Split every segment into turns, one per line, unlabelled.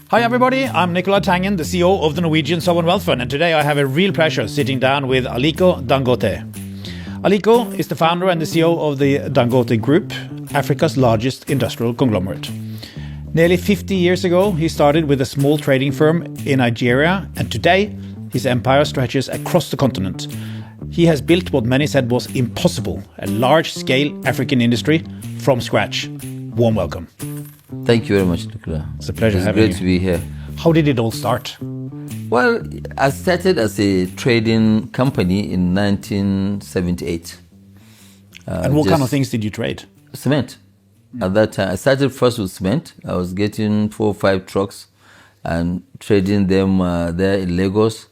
Hi everybody, I'm Nicolai Tangen, the CEO of the Norwegian Sovereign Wealth Fund, and today I have a real pleasure sitting down with Aliko Dangote. Aliko is the founder and the CEO of the Dangote Group, Africa's largest industrial conglomerate. Nearly 50 years ago, he started with a small trading firm in Nigeria, and today his empire stretches across the continent. He has built what many said was impossible, a large-scale African industry from scratch. Warm welcome.
Thank you very much, Nicola.
It's a pleasure having you.
It's great to be here.
How did it all start?
Well, I started as a trading company in 1978.
And what kind of things did you trade?
Cement. At that time, I started first with cement. I was getting 4 or 5 trucks and trading them there in Lagos.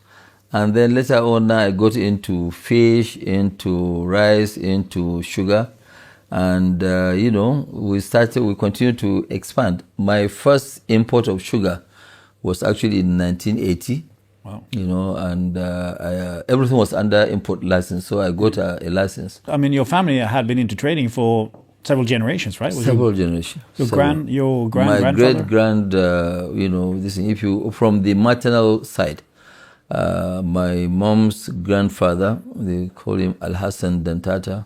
And then later on, I got into fish, into rice, into sugar. And, we continued to expand. My first import of sugar was actually in 1980.
Wow.
And everything was under import license, so I got a license.
I mean, your family had been into trading for several generations, right?
Several generations.
Your grandfather?
My great-grand, if you, from the maternal side, my mom's grandfather, they call him Al-Hassan Dantata.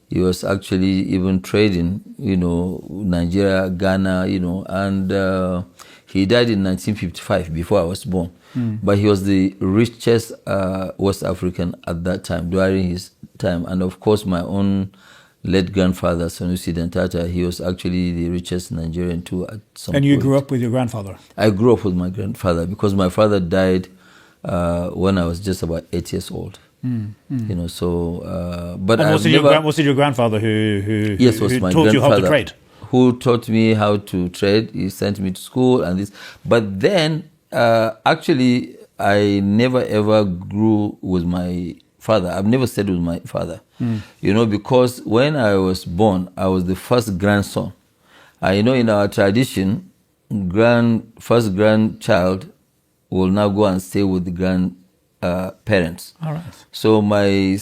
He was actually even trading, Nigeria, Ghana, and he died in 1955 before I was born. But he was the richest West African at that time, during his time. And of course, my own late grandfather, Sanusi Dantata, he was actually the richest Nigerian too at some point.
And you grew up with your grandfather?
I grew up with my grandfather because my father died when I was just about 8 years old. But
was it your grandfather who taught you how to trade?
Who taught me how to trade. He sent me to school and this. But then, actually, I never ever grew with my father. I've never stayed with my father. Because when I was born, I was the first grandson. In our tradition, first grandchild will now go and stay with the grandparents.
All right.
So my late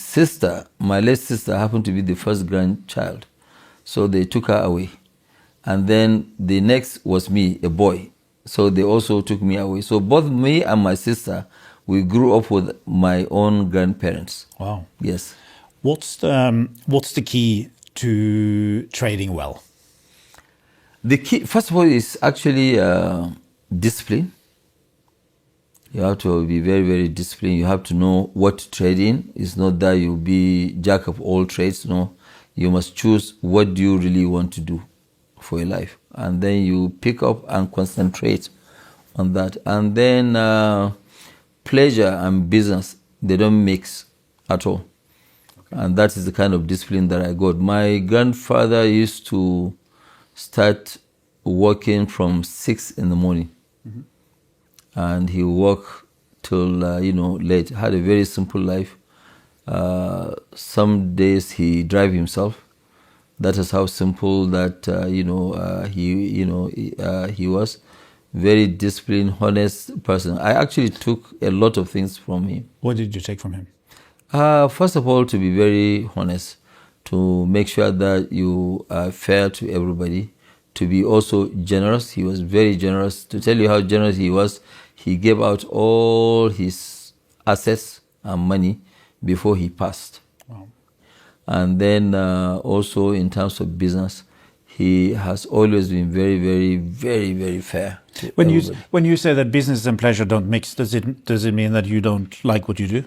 sister, happened to be the first grandchild. So they took her away. And then the next was me, a boy. So they also took me away. So both me and my sister, we grew up with my own grandparents.
Wow.
Yes.
What's the key to trading well?
The key, first of all, is actually discipline. You have to be very, very disciplined. You have to know what to trade in. It's not that you'll be jack of all trades. No, you must choose what do you really want to do for your life. And then you pick up and concentrate on that. And then pleasure and business, they don't mix at all. Okay. And that is the kind of discipline that I got. My grandfather used to start working from 6 in the morning. And he worked till, late. Had a very simple life. Some days he drive himself. That is how simple that, he was. Very disciplined, honest person. I actually took a lot of things from him.
What did you take from him?
First of all, to be very honest, to make sure that you are fair to everybody, to be also generous. He was very generous. To tell you how generous he was, he gave out all his assets and money before he passed.
Wow.
And then also in terms of business, he has always been very, very, very, very fair to everybody.
When you say that business and pleasure don't mix, does it mean that you don't like what you do?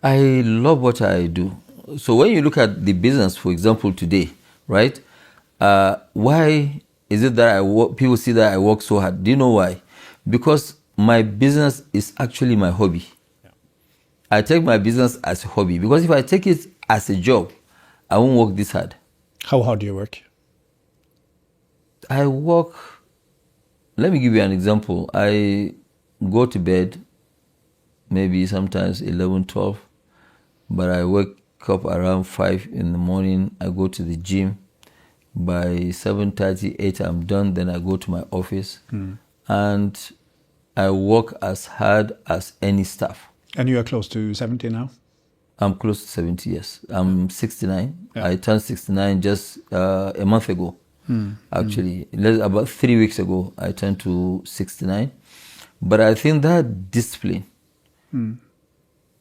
I love what I do. So when you look at the business, for example, today, right? Why is it that people see that I work so hard? Do you know why? Because my business is actually my hobby. Yeah. I take my business as a hobby. Because if I take it as a job, I won't work this hard.
How hard do you work?
I work, let me give you an example. I go to bed maybe sometimes 11, 12, but I wake up around 5 in the morning. I go to the gym. By 7:30, 8, I'm done. Then I go to my office. And I work as hard as any staff.
And you are close to 70 now?
I'm close to 70, yes. I'm 69.
Yeah.
I turned 69 just a month ago. Actually, about 3 weeks ago, I turned to 69. But I think that discipline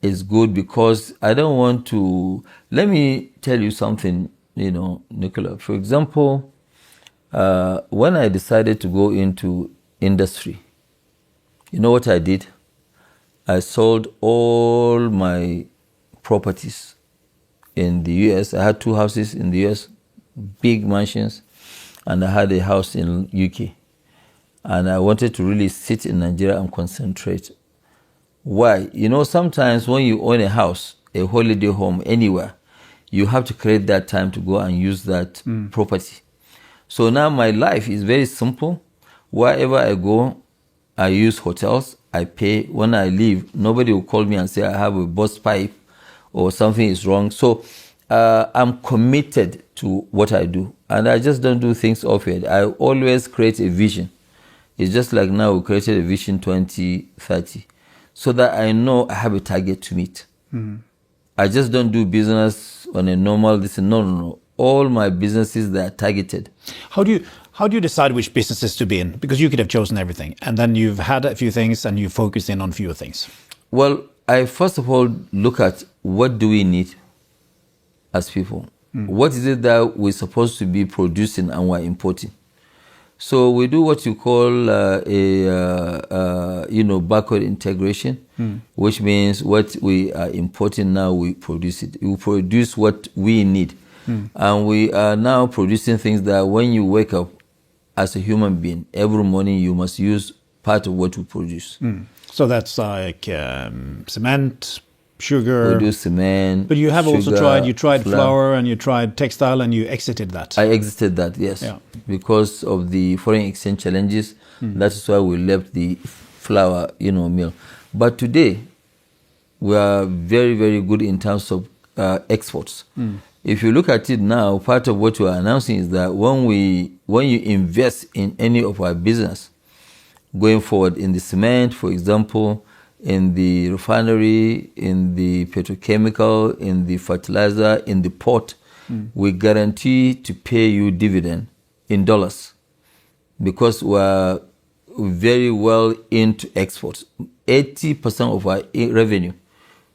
is good, because I don't want to. Let me tell you something, Nicola. For example, when I decided to go into industry, you know what I did? I sold all my properties in the US. I had 2 houses in the US, big mansions, and I had a house in UK. And I wanted to really sit in Nigeria and concentrate. Why? Sometimes when you own a house, a holiday home, anywhere, you have to create that time to go and use that property. So now my life is very simple. Wherever I go, I use hotels, I pay. When I leave, nobody will call me and say I have a burst pipe or something is wrong. So I'm committed to what I do. And I just don't do things off-head. I always create a vision. It's just like now we created a Vision 2030, so that I know I have a target to meet. I just don't do business on a normal, no. All my businesses, they are targeted.
How do you decide which businesses to be in? Because you could have chosen everything, and then you've had a few things and you focus in on fewer things.
Well, I first of all look at what do we need as people. What is it that we're supposed to be producing and we're importing? So we do what you call backward integration, which means what we are importing now, we produce it. We produce what we need. And we are now producing things that when you wake up as a human being, every morning you must use part of what we produce.
So that's like cement, sugar.
We do cement.
But you have
sugar,
also tried flour, and you tried textile, and you exited that.
I exited that, yes. Yeah. Because of the foreign exchange challenges, that's why we left the flour, mill. But today, we are very, very good in terms of exports. If you look at it now, part of what we are announcing is that when you invest in any of our business, going forward in the cement, for example, in the refinery, in the petrochemical, in the fertilizer, in the port, we guarantee to pay you dividend in dollars, because we're very well into exports. 80% of our revenue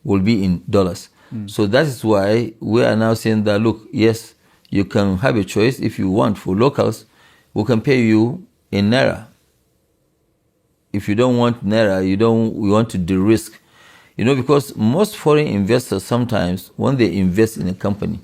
will be in dollars. So that is why we are now saying that, look, yes, you can have a choice if you want. For locals, we can pay you in Naira. If you don't want Naira, we want to de-risk. Because most foreign investors sometimes, when they invest in a company,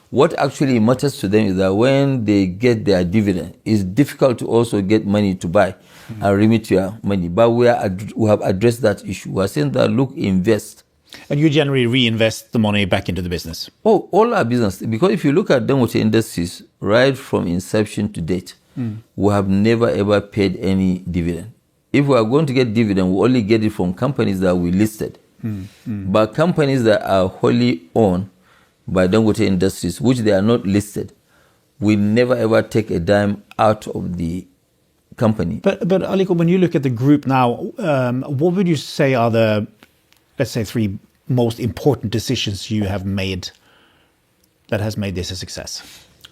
what actually matters to them is that when they get their dividend, it's difficult to also get money to buy and remit your money. But we have addressed that issue. We are saying that, look, invest.
And you generally reinvest the money back into the business?
Oh, all our business. Because if you look at Dangote Industries, right from inception to date, we have never ever paid any dividend. If we are going to get dividend, we only get it from companies that we listed. But companies that are wholly owned by Dangote Industries, which they are not listed, we never ever take a dime out of the company.
But Aliko, when you look at the group now, what would you say are the, let's say, 3 most important decisions you have made that has made this a success?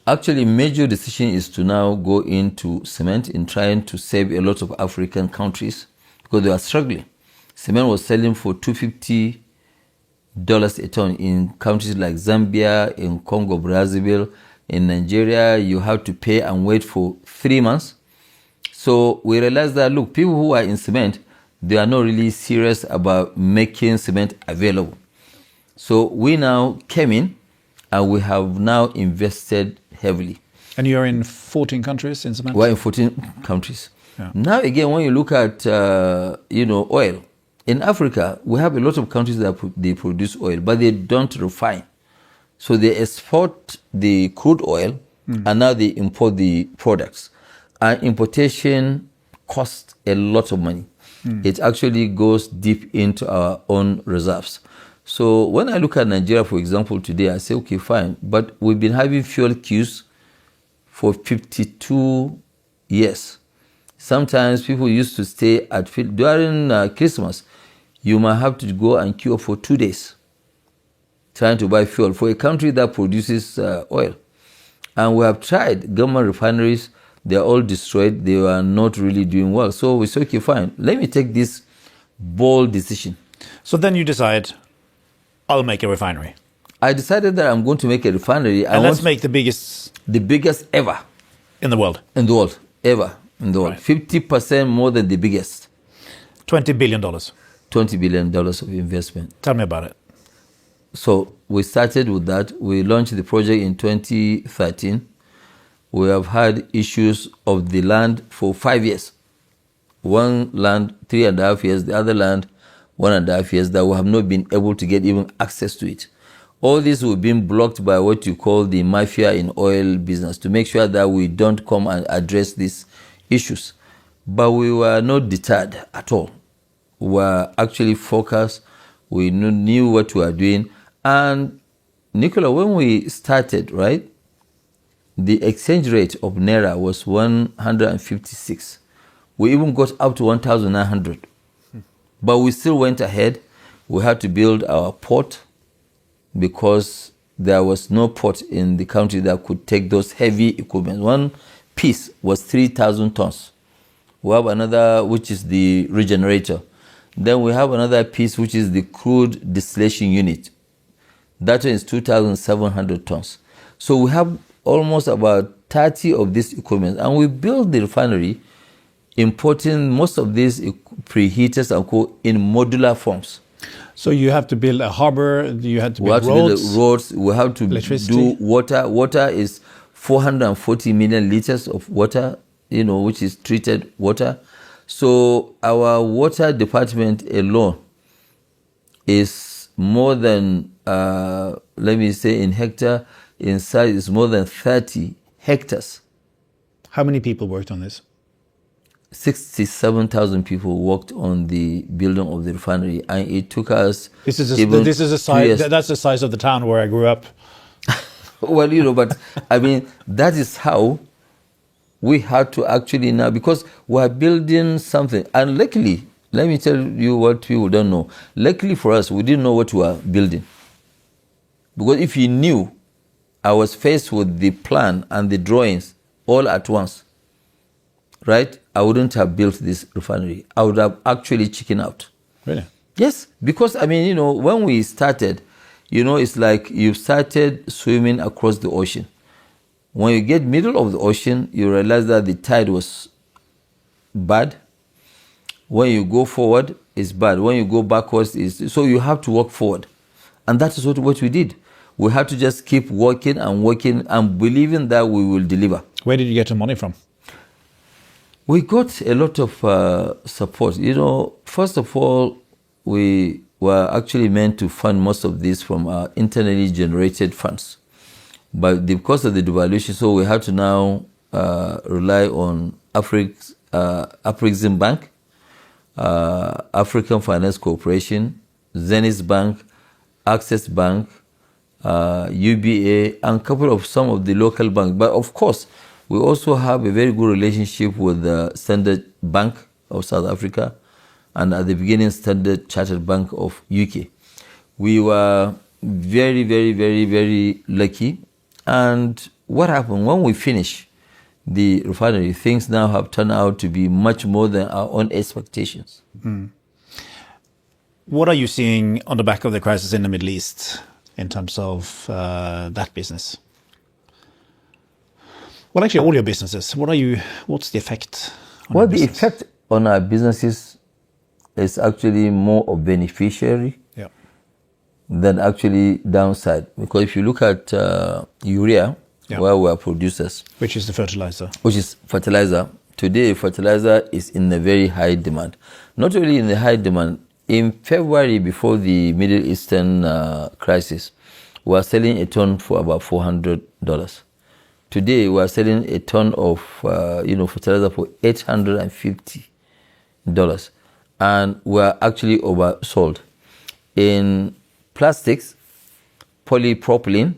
Actually, major decision is to now go into cement in trying to save a lot of African countries because they are struggling. Cement was selling for $250 a ton in countries like Zambia, in Congo, Brazzaville, in Nigeria. You have to pay and wait for 3 months. So we realized that, look, people who are in cement, they are not really serious about making cement available. So we now came in and we have now invested heavily.
And you're in 14 countries in cement?
We're in 14 countries.
Yeah.
Now again, when you look at oil, in Africa, we have a lot of countries that they produce oil, but they don't refine. So they export the crude oil and now they import the products. And importation costs a lot of money. It actually goes deep into our own reserves. So when I look at Nigeria, for example, today, I say, okay, fine, but we've been having fuel queues for 52 years. Sometimes people used to stay at field during Christmas. You might have to go and queue for 2 days trying to buy fuel for a country that produces oil. And we have tried government refineries, They are all destroyed. They were not really doing well. So we said, okay, fine. Let me take this bold decision.
So then you decide, I'll make a refinery.
I decided that I'm going to make a refinery.
And let's make the
biggest ever
in the world.
In the world, ever in the world.
Right.
50% more than the biggest.
$20 billion.
$20 billion of investment.
Tell me about it.
So we started with that. We launched the project in 2013. We have had issues of the land for 5 years. One land, 3.5 years, the other land, 1.5 years, that we have not been able to get even access to it. All this will be blocked by what you call the mafia in oil business to make sure that we don't come and address these issues. But we were not deterred at all. We were actually focused. We knew what we were doing. And Nicola, when we started, right, the exchange rate of Naira was 156. We even got up to 1,900. But we still went ahead. We had to build our port because there was no port in the country that could take those heavy equipment. One piece was 3,000 tons. We have another, which is the regenerator. Then we have another piece, which is the crude distillation unit. That one is 2,700 tons. So we have almost about 30 of these equipment. And we built the refinery importing most of these preheaters and co in modular forms.
So you have to build a harbor, you have to build
roads. We have to do water. Water is 440 million liters of water, which is treated water. So our water department alone is more than, let me say in hectare, in size is more than 30 hectares.
How many people worked on this?
67,000 people worked on the building of the refinery, and it took us.
This is a size. That's the size of the town where I grew up.
Well, but I mean, that is how we had to actually now, because we are building something. And luckily, let me tell you what people don't know. Luckily for us, we didn't know what we were building. Because if you knew, I was faced with the plan and the drawings all at once, right? I wouldn't have built this refinery. I would have actually chickened out.
Really?
Yes, because, I mean, when we started, it's like you started swimming across the ocean. When you get middle of the ocean, you realize that the tide was bad. When you go forward, it's bad. When you go backwards, so you have to walk forward. And that is what we did. We had to just keep working and believing that we will deliver.
Where did you get the money from?
We got a lot of support. First of all, we were actually meant to fund most of this from our internally generated funds. But because of the devaluation, so we had to now rely on Afrexim Bank, African Finance Corporation, Zenith Bank, Access Bank, UBA, and a couple of some of the local banks. But of course, we also have a very good relationship with the Standard Bank of South Africa, and at the beginning, Standard Chartered Bank of UK. We were very, very, very, very lucky. And what happened when we finished the refinery, things now have turned out to be much more than our own expectations.
Mm. What are you seeing on the back of the crisis in the Middle East in terms of that business? Well, actually, all your businesses. What's the effect on
Well, the effect on our businesses is actually more of beneficiary than actually downside. Because if you look at urea, where we are producers.
Which is the fertilizer.
Which is fertilizer. Today, fertilizer is in a very high demand. Not only in the high demand, in February, before the Middle Eastern crisis, we were selling a ton for about $400. Today, we are selling a ton of fertilizer for $850. And we are actually oversold. In plastics, polypropylene,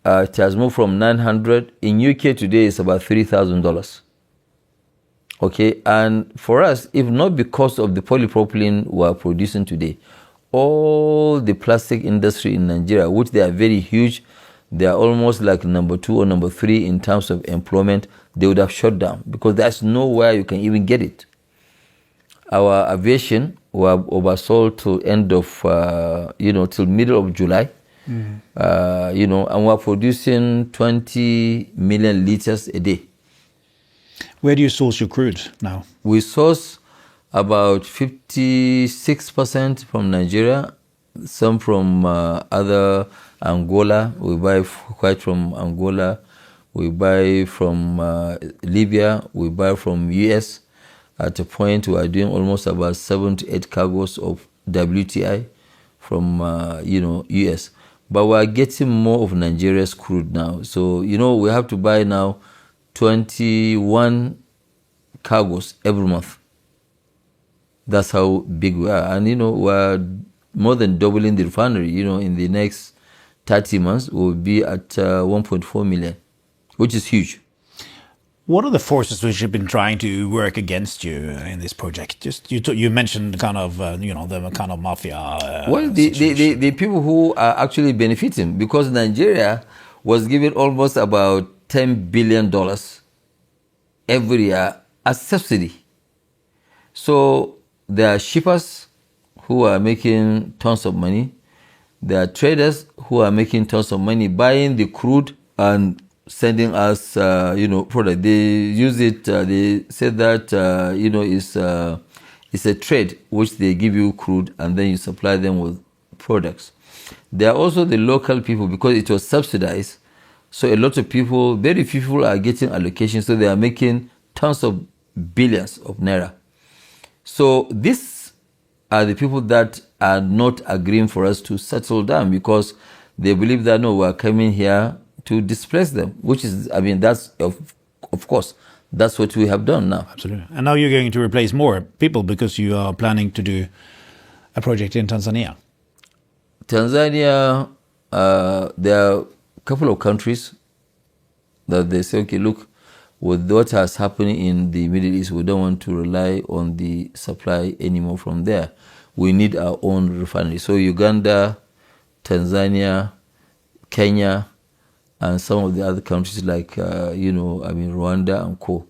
it has moved from $900. In UK today, it's about $3,000. Okay, and for us, if not because of the polypropylene we are producing today, all the plastic industry in Nigeria, which they are very huge, they are almost like number 2 or number 3 in terms of employment, they would have shut down because there's nowhere you can even get it. Our aviation were oversold till end of, till middle of July. And we're producing 20 million liters a day.
Where do you source your crude now?
We source about 56% from Nigeria, some from other Angola. We buy quite from Angola. We buy from Libya. We buy from US. At a point, we are doing almost about 7 to 8 cargoes of WTI from US. But we are getting more of Nigeria's crude now. So, we have to buy now 21 cargoes every month. That's how big we are. And, we're more than doubling the refinery. In the next 30 months, we'll be at 1.4 million, which is huge.
What are the forces which have been trying to work against you in this project? Just you mentioned kind of the kind of mafia.
Well, the people who are actually benefiting, because Nigeria was given almost about $10 billion every year as subsidy. So there are shippers who are making tons of money. There are traders who are making tons of money buying the crude and sending us, product. They use it. They say that it's a trade which they give you crude and then you supply them with products. There are also the local people because it was subsidized. So a lot of people, very few people are getting allocation. So they are making tons of billions of naira. So these are the people that are not agreeing for us to settle down because they believe that no, we are coming here to displace them, which is, that's, of course, that's what we have done now.
Absolutely. And now you're going to replace more people because you are planning to do a project in Tanzania.
Tanzania, there are a couple of countries that they say, okay, look, with what has happened in the Middle East, we don't want to rely on the supply anymore from there. We need our own refinery. So Uganda, Tanzania, Kenya, and some of the other countries like, Rwanda and co.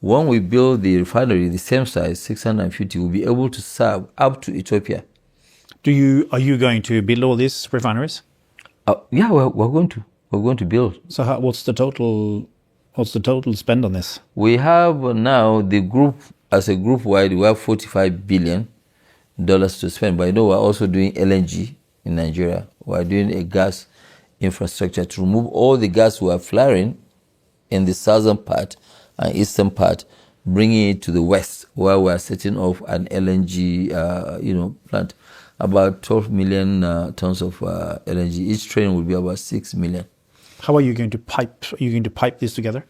When we build the refinery, the same size, 650, we'll be able to serve up to Ethiopia.
Are you going to build all these refineries?
Yeah, we're going to. We're going to build.
So what's the total spend on this?
We have now the group, as a group wide, we have $45 billion to spend. But we're also doing LNG in Nigeria. We're doing a gas infrastructure to remove all the gas we are flaring in the southern part and eastern part, bringing it to the west where we are setting off an LNG plant. About 12 million tons of LNG. Each train will be about 6 million.
How are you going to pipe? Are you going to pipe this together?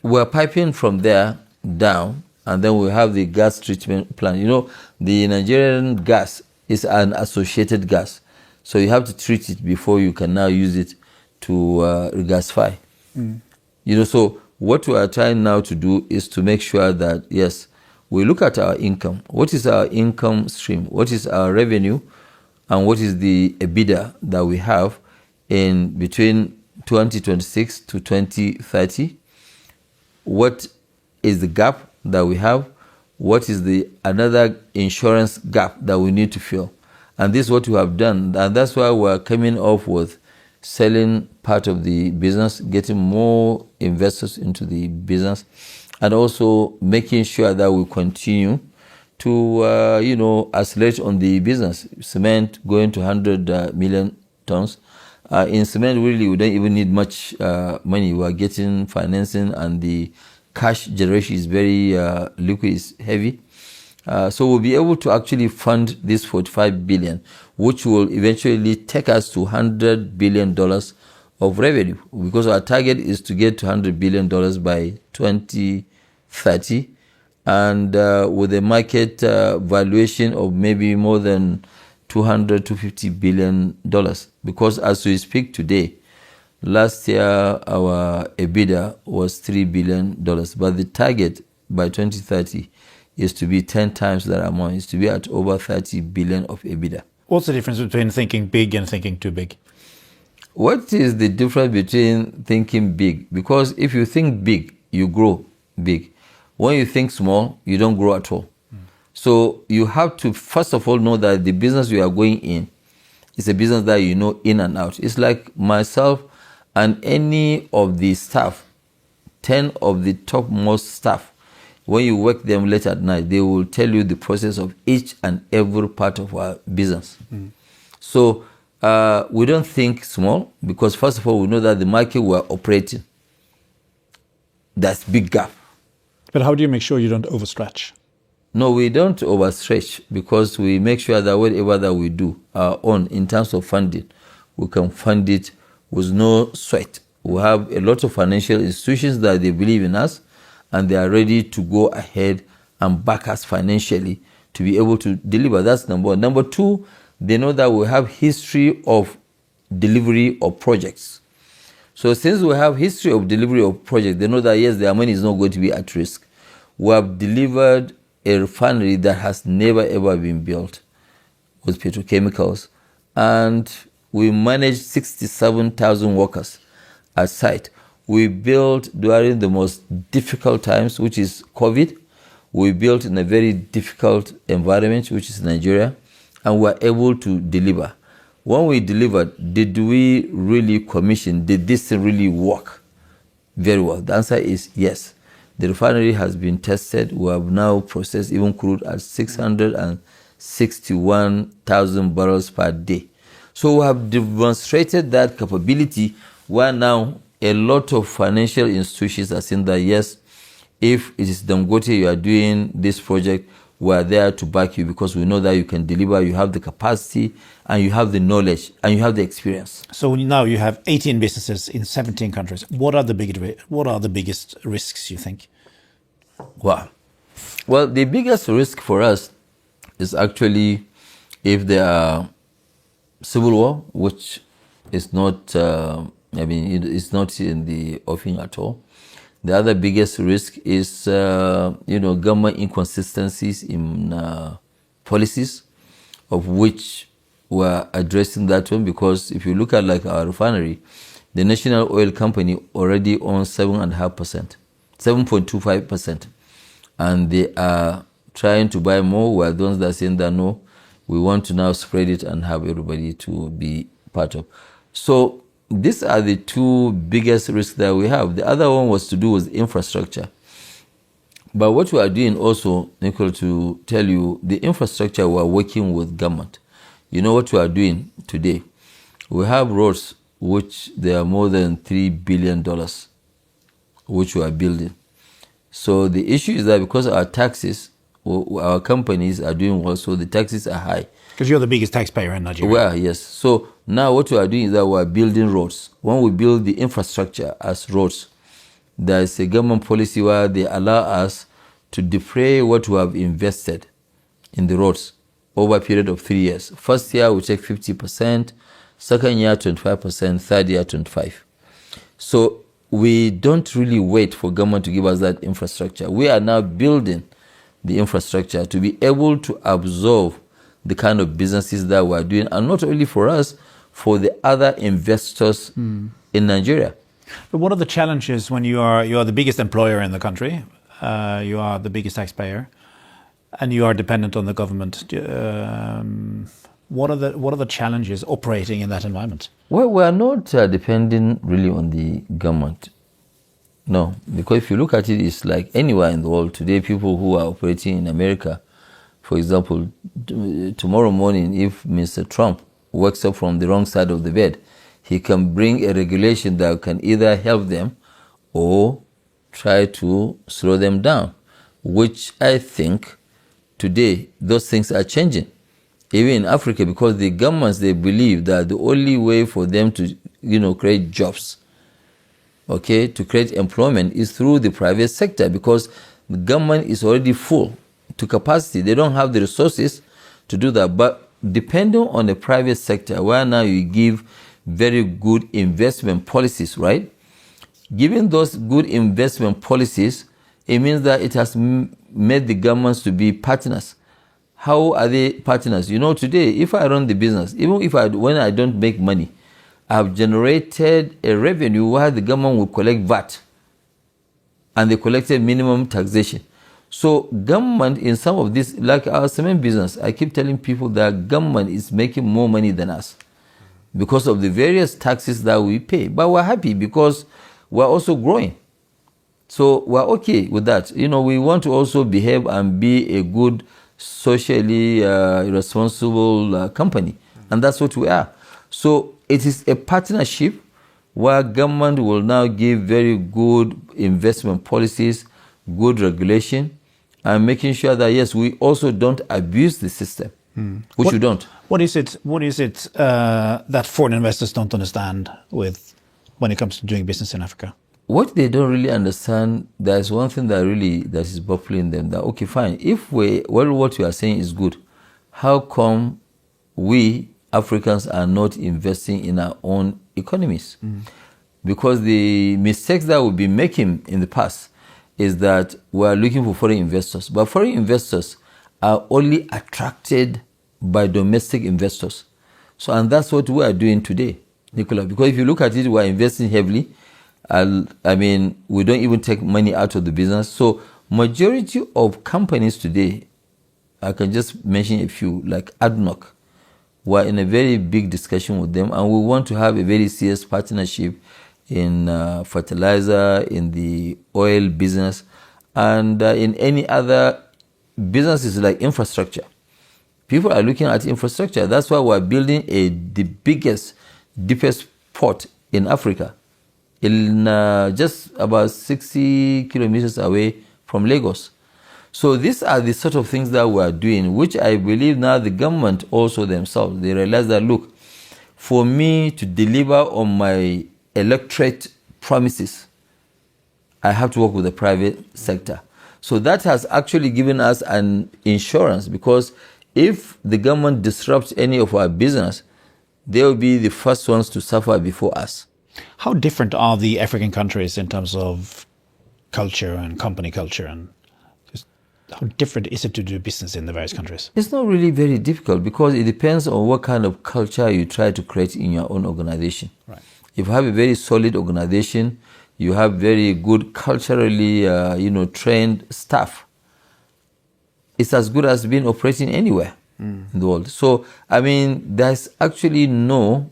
We're piping from there down, and then we have the gas treatment plant. The Nigerian gas is an associated gas. So you have to treat it before you can now use it to regasify. So what we are trying now to do is to make sure that, yes, we look at our income. What is our income stream? What is our revenue? And what is the EBITDA that we have in between 2026 to 2030? What is the gap that we have? What is the another insurance gap that we need to fill? And this is what we have done. And that's why we're coming off with selling part of the business, getting more investors into the business, and also making sure that we continue to, accelerate on the business. Cement going to 100 million tons. In cement, really, we don't even need much money. We are getting financing, and the cash generation is very liquid, is heavy. So we'll be able to actually fund this $45 billion, which will eventually take us to $100 billion of revenue, because our target is to get to $100 billion by 2030, and with a market valuation of maybe more than $250 billion. Because as we speak today, last year our EBITDA was $3 billion, but the target by 2030 is to be 10 times that amount, is to be at over 30 billion of EBITDA.
What's the difference between thinking big and thinking too big?
What is the difference between thinking big? Because if you think big, you grow big. When you think small, you don't grow at all. So you have to, first of all, know that the business you are going in is a business that you know in and out. It's like myself and any of the staff, 10 of the topmost staff, when you work them late at night, they will tell you the process of each and every part of our business. So we don't think small because, first of all, we know that the market we're operating, that's big gap.
But how do you make sure you don't overstretch?
No, we don't overstretch because we make sure that whatever that we do our own in terms of funding, we can fund it with no sweat. We have a lot of financial institutions that they believe in us and they are ready to go ahead and back us financially to be able to deliver. That's number one. Number two, they know that we have history of delivery of projects. So since we have history of delivery of projects, they know that yes, their money is not going to be at risk. We have delivered a refinery that has never ever been built with petrochemicals, and we managed 67,000 workers at site. We built during the most difficult times, which is COVID. We built in a very difficult environment, which is Nigeria, and we were able to deliver. When we delivered, did we really commission? Did this thing really work very well? The answer is yes. The refinery has been tested. We have now processed even crude at 661,000 barrels per day. So we have demonstrated that capability where now a lot of financial institutions are saying that yes, if it is Dangote you are doing this project, we are there to back you because we know that you can deliver, you have the capacity, and you have the knowledge, and you have the experience.
So now you have 18 businesses in 17 countries. What are the biggest risks, you think?
Wow. Well, the biggest risk for us is actually if there are civil war, which is not, it's not in the offing at all. The other biggest risk is, government inconsistencies in policies, of which we're addressing that one, because if you look at like our refinery, the National Oil Company already owns 7.5%, 7.25%, and they are trying to buy more. We're the ones that are saying that no, we want to now spread it and have everybody to be part of. So these are the two biggest risks that we have. The other one was to do with infrastructure. But what we are doing also, Nicole, to tell you, the infrastructure, we are working with government. You know what we are doing today? We have roads which they are more than $3 billion, which we are building. So the issue is that because our taxes, our companies are doing well, so the taxes are high.
Because you're the biggest taxpayer in Nigeria.
Well, yes. So now what we are doing is that we are building roads. When we build the infrastructure as roads, there is a government policy where they allow us to defray what we have invested in the roads over a period of 3 years. First year we take 50%, second year 25%, third year 25%. So we don't really wait for government to give us that infrastructure. We are now building the infrastructure to be able to absorb the kind of businesses that we are doing, and not only for us, for the other investors in Nigeria.
But what are the challenges when you are the biggest employer in the country, you are the biggest taxpayer, and you are dependent on the government? What are the challenges operating in that environment?
Well, we are not depending really on the government. No, because if you look at it, it's like anywhere in the world today. People who are operating in America, for example, tomorrow morning, if Mr. Trump wakes up from the wrong side of the bed, he can bring a regulation that can either help them or try to slow them down, which I think today those things are changing. Even in Africa, because the governments, they believe that the only way for them to, create jobs, to create employment is through the private sector, because the government is already full to capacity. They don't have the resources to do that. But depending on the private sector, where now you give very good investment policies, right? Given those good investment policies, it means that it has made the governments to be partners. How are they partners? Today, if I run the business, even when I don't make money, I've generated a revenue where the government will collect VAT and they collected minimum taxation. So government in some of this, like our cement business, I keep telling people that government is making more money than us because of the various taxes that we pay. But we're happy because we're also growing. So we're okay with that. You know, we want to also behave and be a good, socially responsible company. And that's what we are. So it is a partnership where government will now give very good investment policies, good regulation, and making sure that, yes, we also don't abuse the system, which we don't.
What is it that foreign investors don't understand when it comes to doing business in Africa?
What they don't really understand, there's one thing that is baffling them, that, okay, fine, if what you are saying is good, how come we Africans are not investing in our own economies? Because the mistakes that we've been making in the past is that we are looking for foreign investors. But foreign investors are only attracted by domestic investors. So, and that's what we are doing today, Nicola. Because if you look at it, we are investing heavily. I mean, we don't even take money out of the business. So, majority of companies today, I can just mention a few, like ADNOC. We're in a very big discussion with them, and we want to have a very serious partnership in fertilizer, in the oil business, and in any other businesses like infrastructure. People are looking at infrastructure. That's why we're building the biggest, deepest port in Africa, in just about 60 kilometers away from Lagos. So these are the sort of things that we are doing, which I believe now the government also themselves, they realize that, look, for me to deliver on my electorate promises, I have to work with the private sector. So that has actually given us an insurance, because if the government disrupts any of our business, they will be the first ones to suffer before us.
How different are the African countries in terms of culture and company culture, and just how different is it to do business in the various countries?
It's not really very difficult, because it depends on what kind of culture you try to create in your own organization.
Right.
If you have a very solid organization, you have very good culturally trained staff, it's as good as being operating anywhere in the world. So, I mean, there's actually no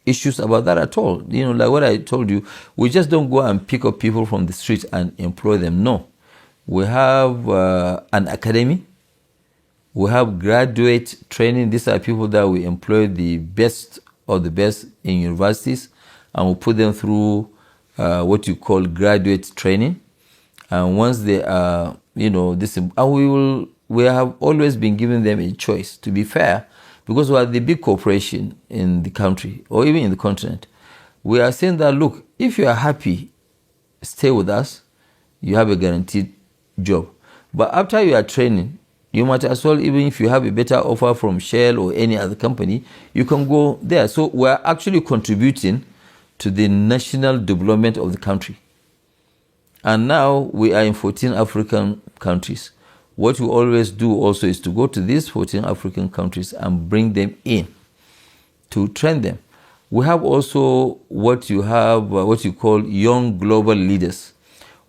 issues about that at all. You know, like what I told you, we just don't go and pick up people from the street and employ them. No. We have an academy. We have graduate training. These are people that we employ, the best of the best in universities, and we put them through what you call graduate training. And once they are, and we have always been giving them a choice, to be fair, because we are the big corporation in the country, or even in the continent. We are saying that, look, if you are happy, stay with us, you have a guaranteed job. But after you are training, you might as well, even if you have a better offer from Shell or any other company, you can go there. So we are actually contributing to the national development of the country. And now we are in 14 African countries. What we always do also is to go to these 14 African countries and bring them in to train them. We have also what you call young global leaders,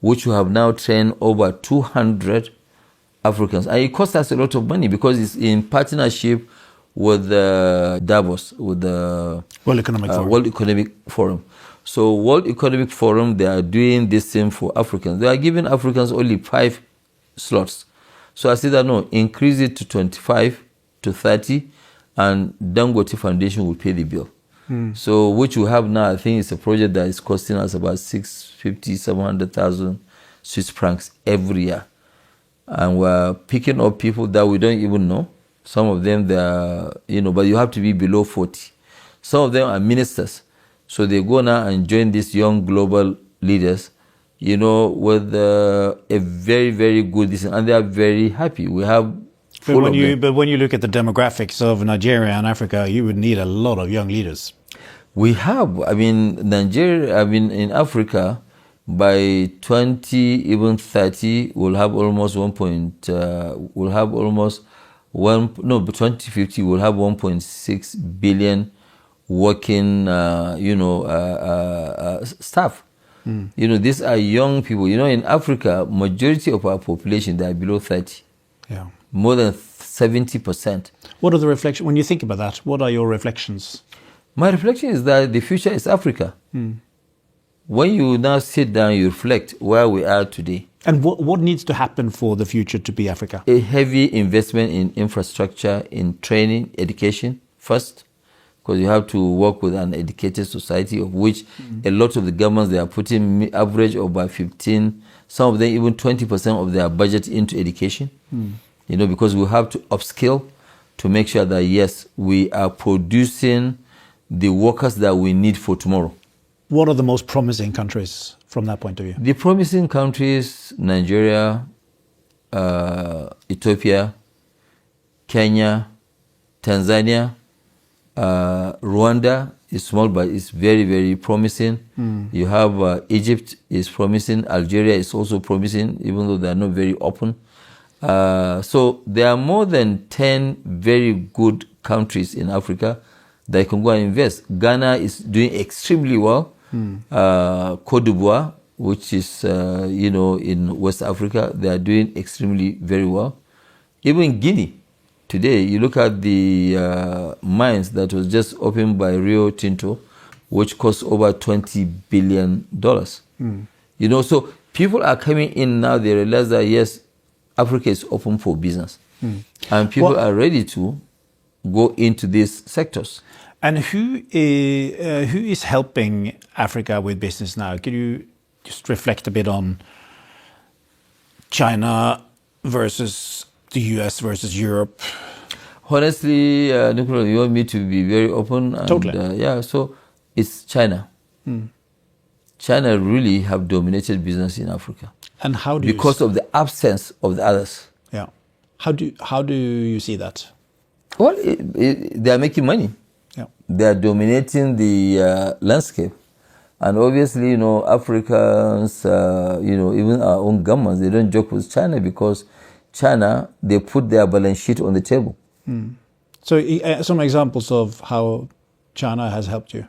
which we have now trained over 200 Africans. And it costs us a lot of money, because it's in partnership with Davos, with the
World Economic Forum.
World Economic Forum. So World Economic Forum, they are doing this same for Africans. They are giving Africans only 5 slots. So I said that, no, increase it to 25 to 30, and Dangote Foundation will pay the bill. So which we have now, I think it's a project that is costing us about 700,000 Swiss francs every year. And we're picking up people that we don't even know. Some of them, they are, but you have to be below 40. Some of them are ministers. So they go now and join these young global leaders, with a very, very good design, and they are very happy. We have
But when you look at the demographics of Nigeria and Africa, you would need a lot of young leaders.
We have. I mean, in Africa, by 2030, we'll have almost 2050, we'll have 1.6 billion working, staff. You know, these are young people. You know, in Africa, majority of our population, they are below 30.
Yeah.
More than 70%.
What are the reflections, when you think about that, what are your reflections?
My reflection is that the future is Africa. When you now sit down, you reflect where we are today.
And what needs to happen for the future to be Africa?
A heavy investment in infrastructure, in training, education first, because you have to work with an educated society, of which a lot of the governments, they are putting average of about 15, some of them even 20% of their budget into education. You know, because we have to upskill to make sure that, yes, we are producing the workers that we need for tomorrow.
What are the most promising countries from that point of view?
The promising countries, Nigeria, Ethiopia, Kenya, Tanzania, Rwanda is small, but it's very, very promising. You have Egypt is promising. Algeria is also promising, even though they are not very open. So there are more than 10 very good countries in Africa that you can go and invest. Ghana is doing extremely well. Cote d'Ivoire, which is, you know, in West Africa, they are doing extremely very well. Even Guinea, today, you look at the mines that was just opened by Rio Tinto, which cost over $20 billion. You know, so people are coming in now, they realize that, yes, Africa is open for business. And people are ready to go into these sectors.
And who is helping Africa with business now? Could you just reflect a bit on China versus the US versus Europe?
Honestly, Nicola, you want me to be very open? And,
Totally.
Yeah, so it's China. China really have dominated business in Africa.
And how do
because of the absence of the others.
Yeah. How do you see that?
Well, they are making money.
Yeah.
They are dominating the landscape. And obviously, you know, Africans, you know, even our own governments, they don't joke with China because China, they put their balance sheet on the table.
So some examples of how China has helped you.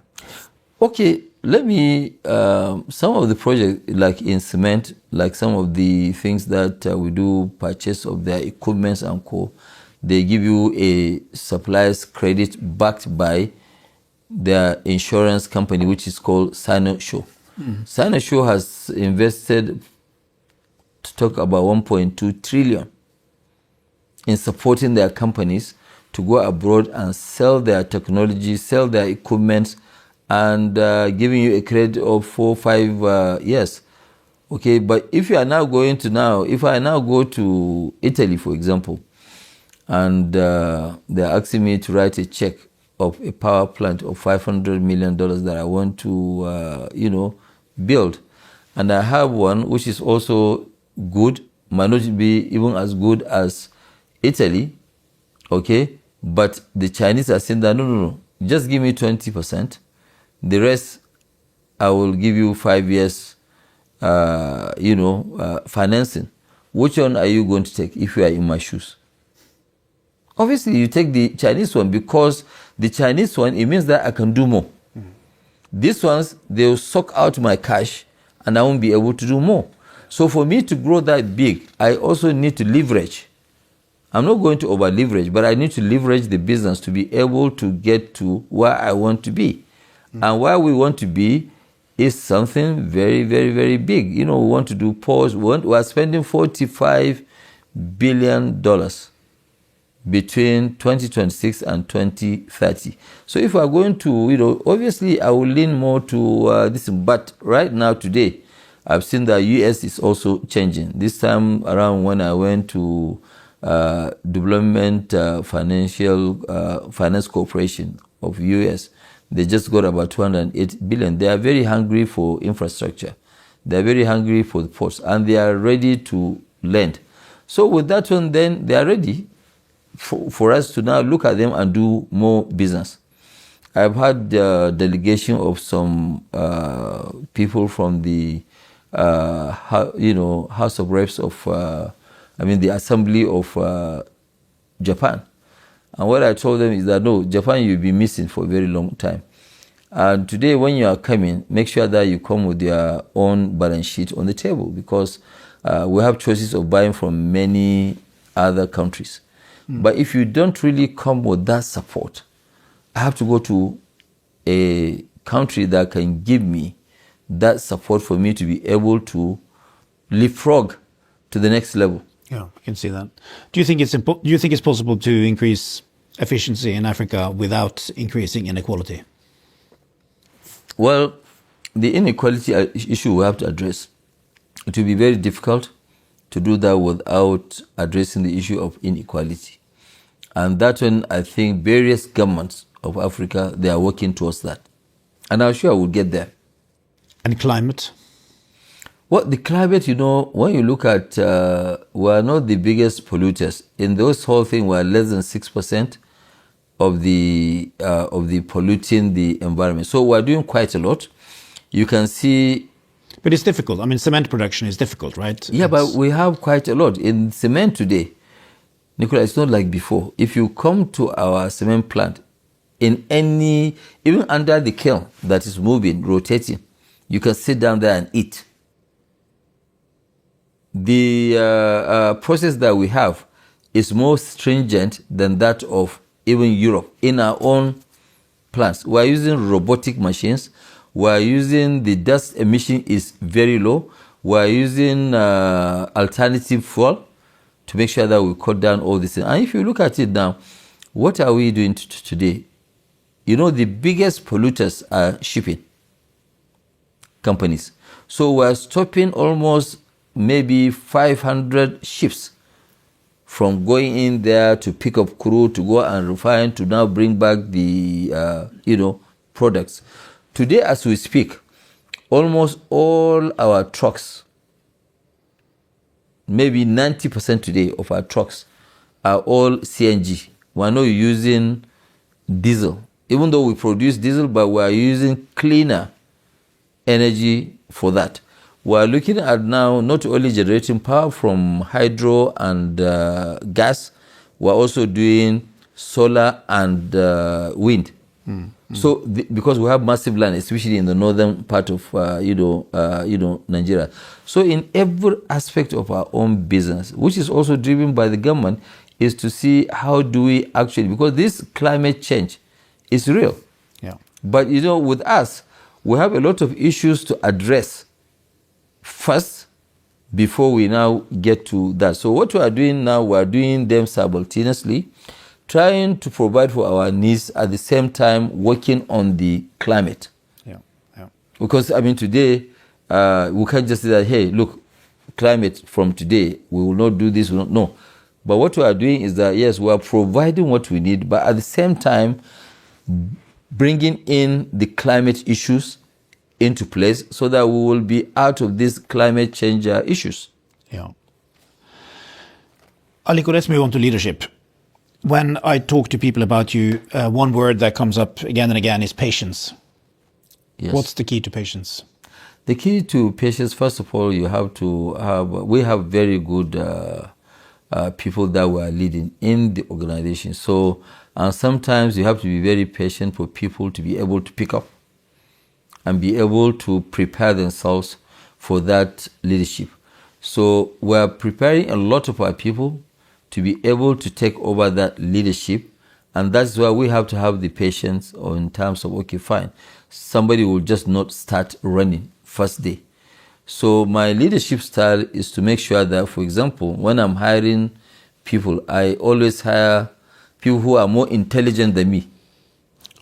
Okay, let me, some of the projects, like in cement, like some of the things that we do purchase of their equipments and co, they give you a supplier's credit backed by their insurance company, which is called Sinosure. Sinosure has invested, to talk about 1.2 trillion in supporting their companies to go abroad and sell their technology, sell their equipment, and giving you a credit of 4 or 5 years. Okay, but if you are now going to now, if I now go to Italy, for example, and they're asking me to write a check of a power plant of $500 million that I want to, you know, build. And I have one which is also good, might not be even as good as Italy, okay? But the Chinese are saying that, no, just give me 20%. The rest, I will give you 5 years, you know, financing. Which one are you going to take if you are in my shoes? Obviously, you take the Chinese one because the Chinese one, it means that I can do more. These ones, they will suck out my cash and I won't be able to do more. So for me to grow that big, I also need to leverage. I'm not going to over leverage, but I need to leverage the business to be able to get to where I want to be. And where we want to be is something very, very, very big. You know, we want to do ports. We are spending $45 billion between 2026 and 2030. So if we are going to, you know, obviously I will lean more to this. But right now, today, I've seen that US is also changing. This time around when I went to Development Finance Corporation of US, they just got about 208 billion. They are very hungry for infrastructure. They are very hungry for the ports, and they are ready to lend. So with that one, then they are ready for us to now look at them and do more business. I've had the delegation of some people from the you know, House of Reps of, the Assembly of Japan. And what I told them is that, no, Japan, you'll be missing for a very long time. And today, when you are coming, make sure that you come with your own balance sheet on the table, because we have choices of buying from many other countries. But if you don't really come with that support, I have to go to a country that can give me that support for me to be able to leapfrog to the next level.
Yeah, I can see that. Do you think it's possible to increase efficiency in Africa without increasing inequality?
Well, the inequality issue we have to address. It will be very difficult to do that without addressing the issue of inequality. And that one, I think various governments of Africa, they are working towards that. And I'm sure we'll get there.
And climate?
Well, the climate, when you look at, we are not the biggest polluters. In those whole thing, we are less than 6% of the polluting the environment. So we are doing quite a lot. You can see.
But it's difficult. I mean, cement production is difficult, right?
Yeah, but we have quite a lot. In cement today, Nicola, it's not like before. If you come to our cement plant, even under the kiln that is moving, rotating, you can sit down there and eat. The process that we have is more stringent than that of even Europe. In our own plants, we are using robotic machines. We are using, the dust emission is very low. We are using alternative fuel to make sure that we cut down all this. And if you look at it now, what are we doing today? The biggest polluters are shipping companies. So we are stopping almost maybe 500 ships from going in there to pick up crude, to go and refine, to now bring back the products. Today, as we speak, almost all our trucks, maybe 90% today of our trucks, are all CNG. We are not using diesel. Even though we produce diesel, but we are using cleaner energy for that. We are looking at now not only generating power from hydro and gas, we are also doing solar and wind. So because we have massive land, especially in the northern part of Nigeria. So in every aspect of our own business, which is also driven by the government, is to see how do we actually, because this climate change is real.
Yeah.
But with us, we have a lot of issues to address first before we now get to that. So what we are doing now, we are doing them simultaneously, trying to provide for our needs at the same time working on the climate.
Yeah.
Because today we can't just say that, hey, look, climate from today, we will not do this. No. But what we are doing is that, yes, we are providing what we need, but at the same time bringing in the climate issues into place so that we will be out of these climate change issues.
Yeah. Aliko, let's move on to leadership. When I talk to people about you, one word that comes up again and again is patience.
Yes.
What's the key to patience?
The key to patience, first of all, we have very good people that we are leading in the organization. So sometimes you have to be very patient for people to be able to pick up and be able to prepare themselves for that leadership. So we are preparing a lot of our people to be able to take over that leadership, and that's why we have to have the patience in terms of, okay, fine, somebody will just not start running first day. So my leadership style is to make sure that, for example, when I'm hiring people, I always hire people who are more intelligent than me.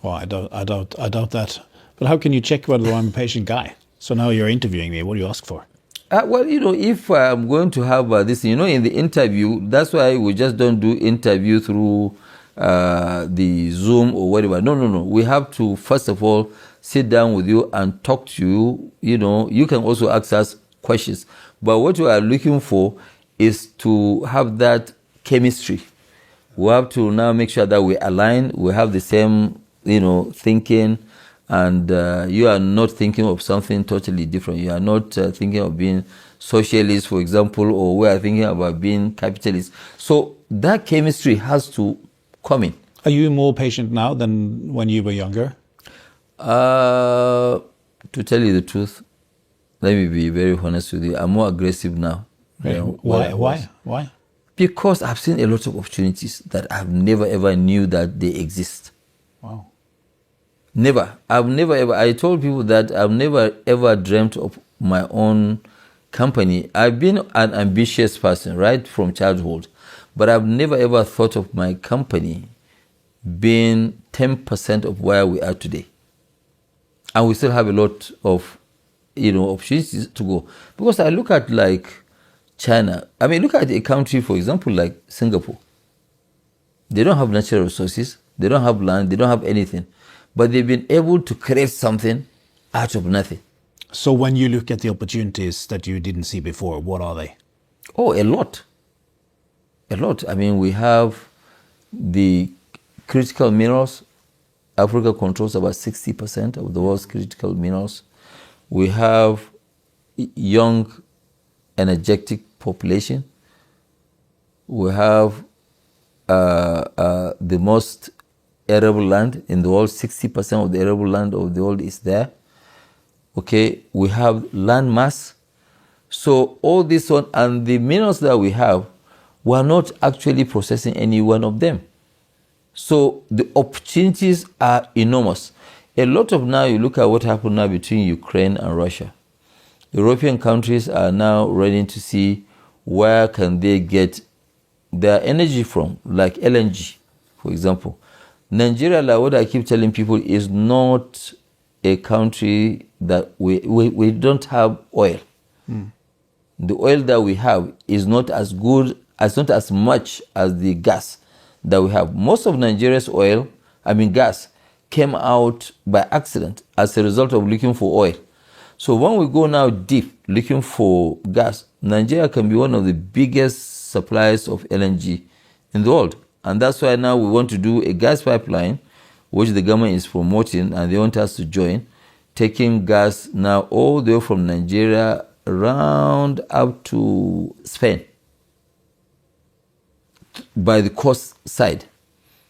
Well, I doubt that. But how can you check whether I'm a patient guy? So now you're interviewing me. What do you ask for?
Well, if I'm going to have this, in the interview, that's why we just don't do interview through the Zoom or whatever. No. We have to, first of all, sit down with you and talk to you. You can also ask us questions. But what we are looking for is to have that chemistry. We have to now make sure that we align, we have the same, thinking, and you are not thinking of something totally different. You are not thinking of being socialist, for example, or we are thinking about being capitalist. So that chemistry has to come in.
Are you more patient now than when you were younger?
To tell you the truth, let me be very honest with you. I'm more aggressive now.
Why?
Because I've seen a lot of opportunities that I've never ever knew that they exist.
Wow.
Never. I've never ever. I told people that I've never ever dreamt of my own company. I've been an ambitious person right from childhood, but I've never ever thought of my company being 10% of where we are today. And we still have a lot of, opportunities to go. Because I look at like China. I mean, look at a country, for example, like Singapore. They don't have natural resources. They don't have land. They don't have anything. But they've been able to create something out of nothing.
So when you look at the opportunities that you didn't see before, what are they?
Oh, a lot. A lot. I mean, we have the critical minerals. Africa controls about 60% of the world's critical minerals. We have young, energetic population. We have the most arable land in the world. 60% of the arable land of the world is there. Okay, we have land mass. So all this one and the minerals that we have, we are not actually processing any one of them. So the opportunities are enormous. A lot of now, you look at what happened now between Ukraine and Russia. European countries are now ready to see where can they get their energy from, like LNG, for example. Nigeria, like what I keep telling people, is not a country that we don't have oil. The oil that we have is not as good, not as much as the gas that we have. Most of Nigeria's gas, came out by accident as a result of looking for oil. So when we go now deep looking for gas, Nigeria can be one of the biggest suppliers of LNG in the world. And that's why now we want to do a gas pipeline, which the government is promoting, and they want us to join, taking gas now all the way from Nigeria around up to Spain by the coast side.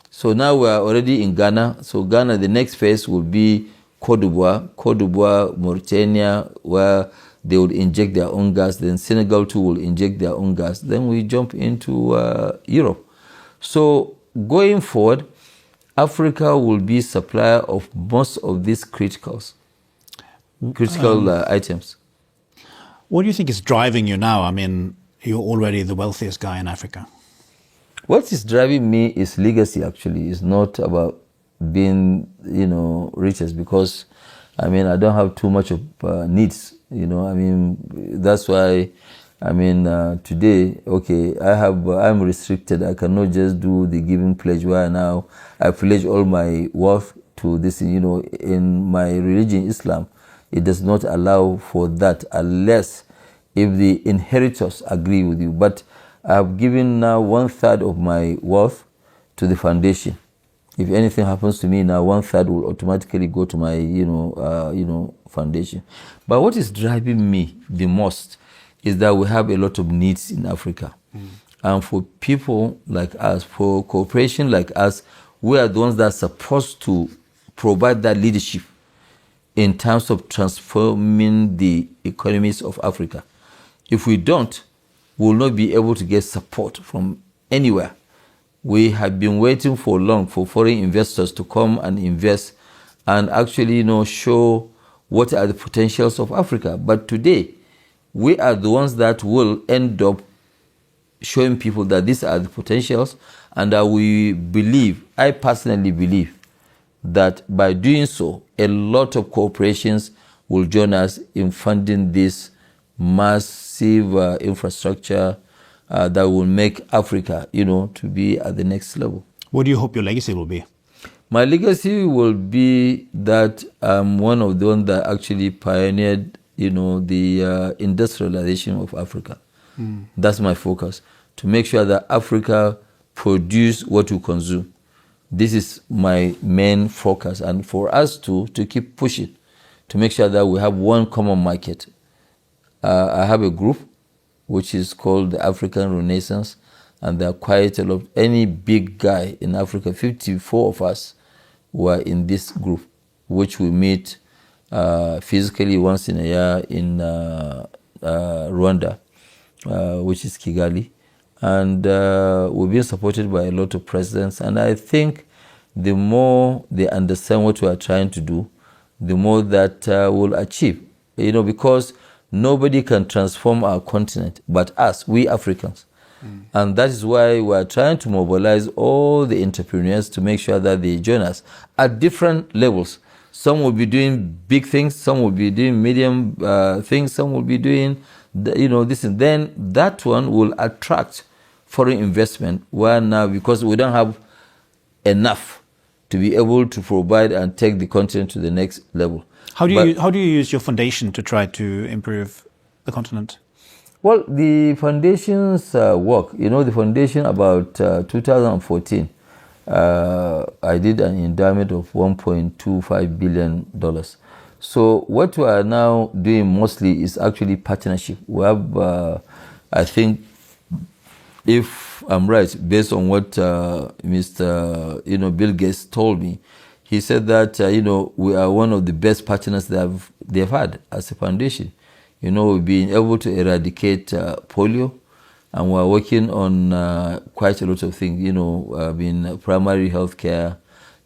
So now we are already in Ghana. So Ghana, the next phase will be Côte d'Ivoire, Mauritania, where they will inject their own gas. Then Senegal too will inject their own gas. Then we jump into Europe. So going forward, Africa will be supplier of most of these critical items.
What do you think is driving you now? I mean, you're already the wealthiest guy in Africa.
What is driving me is legacy, actually. It's not about being, richest, because, I don't have too much of needs, that's why, today, okay, I'm restricted. I cannot just do the giving pledge where now I pledge all my wealth to this, in my religion, Islam. It does not allow for that unless if the inheritors agree with you. But I've given now 1/3 of my wealth to the foundation. If anything happens to me now, 1/3 will automatically go to my, foundation. But what is driving me the most is that we have a lot of needs in Africa. And for people like us, for corporations like us, we are the ones that are supposed to provide that leadership in terms of transforming the economies of Africa. If we don't, we will not be able to get support from anywhere. We have been waiting for long for foreign investors to come and invest and actually, show what are the potentials of Africa. But today, we are the ones that will end up showing people that these are the potentials, and that I personally believe, that by doing so, a lot of corporations will join us in funding this massive infrastructure that will make Africa, to be at the next level.
What do you hope your legacy will be?
My legacy will be that I'm one of the ones that actually pioneered, the industrialization of Africa. That's my focus, to make sure that Africa produce what we consume. This is my main focus, and for us to keep pushing, to make sure that we have one common market. I have a group which is called the African Renaissance, and there are quite a lot. Any big guy in Africa, 54 of us were in this group. which we meet physically once in a year in Rwanda, which is Kigali. And we've been supported by a lot of presidents. And I think the more they understand what we are trying to do, the more that we'll achieve. Because nobody can transform our continent but us, we Africans. And that is why we are trying to mobilize all the entrepreneurs to make sure that they join us at different levels. Some will be doing big things, some will be doing medium things, some will be doing, this. And then that one will attract foreign investment. Where now, because we don't have enough to be able to provide and take the continent to the next level.
How do you use your foundation to try to improve the continent?
Well, the foundation's work, the foundation about 2014, I did an endowment of $1.25 billion. So what we are now doing mostly is actually partnership. We have, I think, if I'm right, based on what Mr. Bill Gates told me, he said that we are one of the best partners they've had as a foundation. We've been able to eradicate polio, and we're working on quite a lot of things. Being primary health care,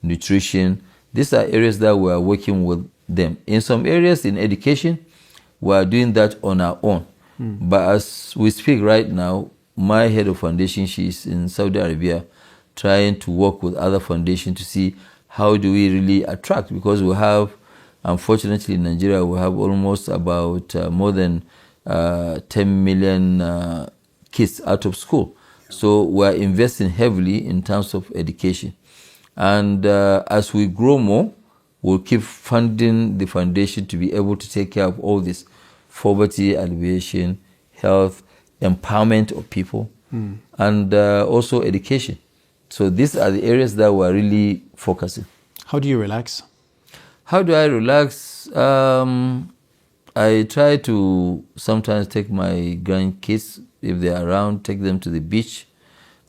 nutrition. These are areas that we are working with them. In some areas in education, we are doing that on our own. But as we speak right now, my head of foundation, she's in Saudi Arabia, trying to work with other foundations to see how do we really attract, because we have, unfortunately in Nigeria, we have almost about more than 10 million kids out of school. So we're investing heavily in terms of education. And as we grow more, we'll keep funding the foundation to be able to take care of all this: poverty alleviation, health, empowerment of people, and also education. So these are the areas that we're really focusing.
How do you relax?
How do I relax? I try to sometimes take my grandkids, if they're around, take them to the beach.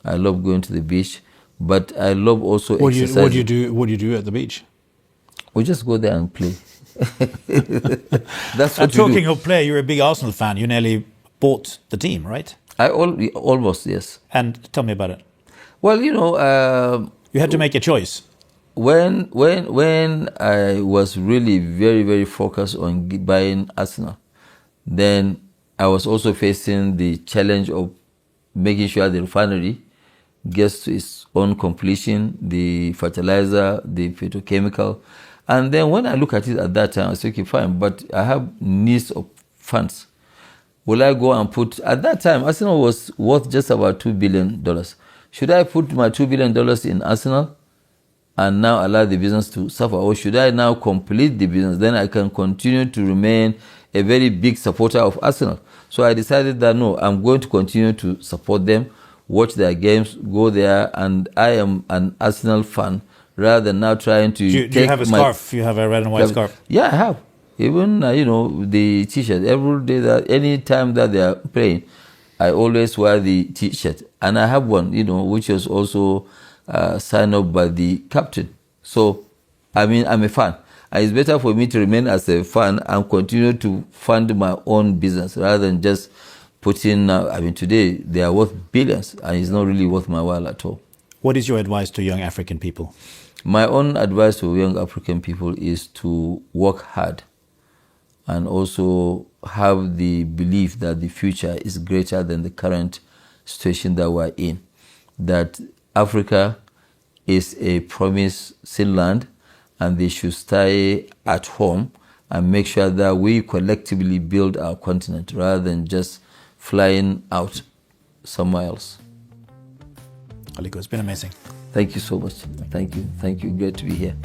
I love going to the beach, but I love also exercising.
What do you do at the beach?
We just go there and play. That's what
I'm talking of play. You're a big Arsenal fan. You nearly bought the team, right?
Almost, yes.
And tell me about it.
Well,
you had to make a choice.
When I was really very, very focused on buying Arsenal, then I was also facing the challenge of making sure the refinery gets to its own completion, the fertilizer, the petrochemical. And then when I look at it at that time, I said, okay, fine, but I have needs of funds. Will I go and put, at that time, Arsenal was worth just about $2 billion. Should I put my $2 billion in Arsenal and now allow the business to suffer? Or should I now complete the business? Then I can continue to remain a very big supporter of Arsenal. So I decided that no, I'm going to continue to support them, watch their games, go there, and I am an Arsenal fan rather than now trying to
do you have a scarf? You have a red and white scarf?
Yeah, I have. Even, the t-shirt. Every day, any time that they are playing, I always wear the t-shirt. And I have one, which was also signed up by the captain. So, I'm a fan. And it's better for me to remain as a fan and continue to fund my own business rather than just putting, today they are worth billions and it's not really worth my while at all.
What is your advice to young African people?
My own advice to young African people is to work hard and also have the belief that the future is greater than the current situation that we're in. That Africa is a promising land and they should stay at home and make sure that we collectively build our continent rather than just flying out somewhere else.
Aliko, it's been amazing.
Thank you so much. Thank you. Great to be here.